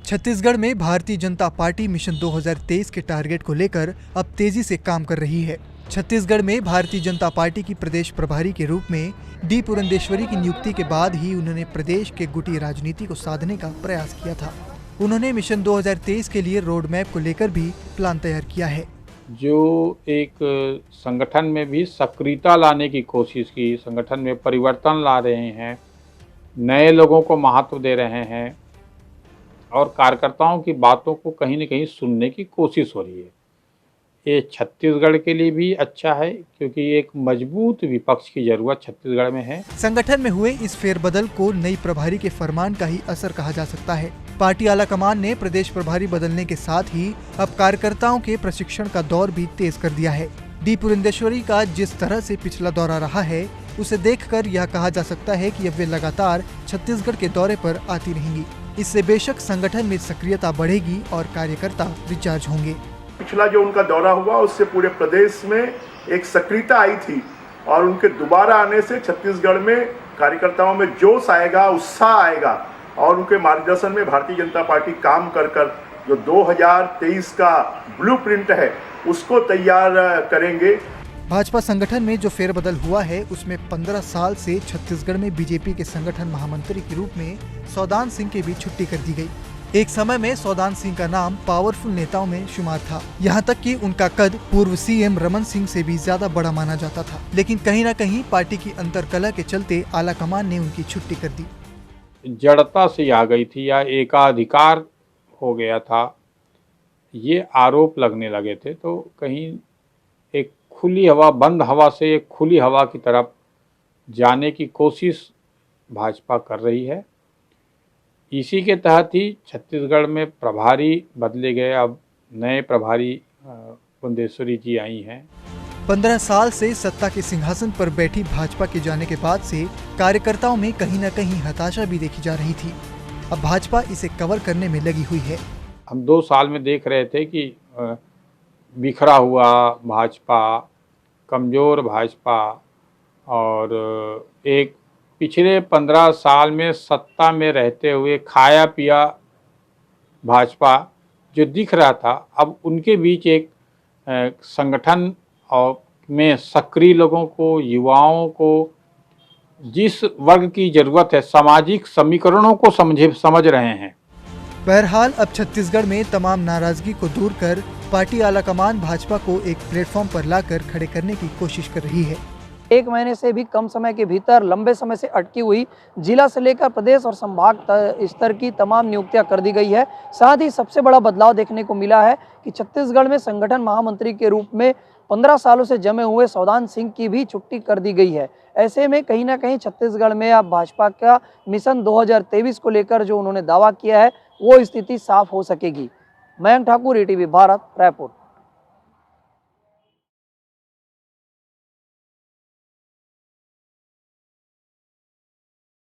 छत्तीसगढ़ में Bharatiya Janata party mission 2023 के target को लेकर अब तेजी से काम कर रही है। छत्तीसगढ़ में भारतीय जनता पार्टी की प्रदेश प्रभारी के रूप में डी पुरंदेश्वरी की नियुक्ति के बाद ही उन्होंने प्रदेश के गुटी राजनीति को साधने का प्रयास किया था। उन्होंने मिशन 2023 के लिए रोड मैप को लेकर भी प्लान तैयार किया है। जो एक संगठन में भी सक्रियता लाने की कोशिश की, संगठन में परिवर्तन ला रहे हैं, नए लोगों को महत्व दे रहे हैं और कार्यकर्ताओं की बातों को कहीं न कहीं सुनने की कोशिश हो रही है। ये छत्तीसगढ़ के लिए भी अच्छा है क्योंकि एक मजबूत विपक्ष की जरूरत छत्तीसगढ़ में है। संगठन में हुए इस फेरबदल को नई प्रभारी के फरमान का ही असर कहा जा सकता है। पार्टी आलाकमान ने प्रदेश प्रभारी बदलने के साथ ही अब कार्यकर्ताओं के प्रशिक्षण का दौर भी तेज कर दिया है। डी पुरंदेश्वरी का जिस तरह से पिछला दौरा रहा है, उसे देखकर यह कहा जा सकता है कि अब वे लगातार छत्तीसगढ़ के दौरे पर आती रहेंगी। इससे बेशक संगठन में सक्रियता बढ़ेगी और कार्यकर्ता रिचार्ज होंगे। पिछला जो उनका दौरा हुआ उससे पूरे प्रदेश में एक सक्रियता आई थी और उनके दोबारा आने से छत्तीसगढ़ में कार्यकर्ताओं में जोश आएगा, उत्साह आएगा और उनके मार्गदर्शन में भारतीय जनता पार्टी काम कर जो 2023 का ब्लूप्रिंट है उसको तैयार करेंगे। भाजपा संगठन में जो फेरबदल हुआ है उसमें 15 साल से छत्तीसगढ़ में बीजेपी के संगठन महामंत्री के रूप में सौदान सिंह की भी छुट्टी कर दी गई। एक समय में सौदान सिंह का नाम पावरफुल नेताओं में शुमार था, यहाँ तक कि उनका कद पूर्व सीएम रमन सिंह से भी ज्यादा बड़ा माना जाता था। लेकिन कहीं न कहीं पार्टी की अंतरकलह के चलते आलाकमान ने उनकी छुट्टी कर दी। जड़ता से आ गई थी या एकाधिकार हो गया था, ये आरोप लगने लगे थे। तो कहीं एक खुली हवा, बंद हवा से एक खुली हवा की तरफ जाने की कोशिश भाजपा कर रही है। इसी के तहत ही छत्तीसगढ़ में प्रभारी बदले गए। अब नए प्रभारी पुरंदेश्वरी जी आई हैं। 15 साल से सत्ता के सिंहासन पर बैठी भाजपा के जाने के बाद से कार्यकर्ताओं में कहीं न कहीं हताशा भी देखी जा रही थी। अब भाजपा इसे कवर करने में लगी हुई है। हम 2 साल में देख रहे थे कि बिखरा हुआ भाजपा, कमज़ोर भाजपा और एक पिछले 15 साल में सत्ता में रहते हुए खाया पिया भाजपा जो दिख रहा था, अब उनके बीच एक संगठन और में सक्रिय लोगों को, युवाओं को जिस वर्ग की ज़रूरत है, सामाजिक समीकरणों को समझ रहे हैं। बहरहाल अब छत्तीसगढ़ में तमाम नाराजगी को दूर कर पार्टी आलाकमान भाजपा को एक प्लेटफॉर्म पर लाकर खड़े करने की कोशिश कर रही है। 1 महीने से भी कम समय के भीतर लंबे समय से अटकी हुई जिला से लेकर प्रदेश और संभाग स्तर की तमाम नियुक्तियां कर दी गई है। साथ ही सबसे बड़ा बदलाव देखने को मिला है कि छत्तीसगढ़ में संगठन महामंत्री के रूप में 15 सालों से जमे हुए सौदान सिंह की भी छुट्टी कर दी गई है। ऐसे में कहीं ना कहीं छत्तीसगढ़ में अब भाजपा का मिशन 2023 को लेकर जो उन्होंने दावा किया है वो स्थिति साफ हो सकेगी। मयंक ठाकुर, ETV भारत, रायपुर।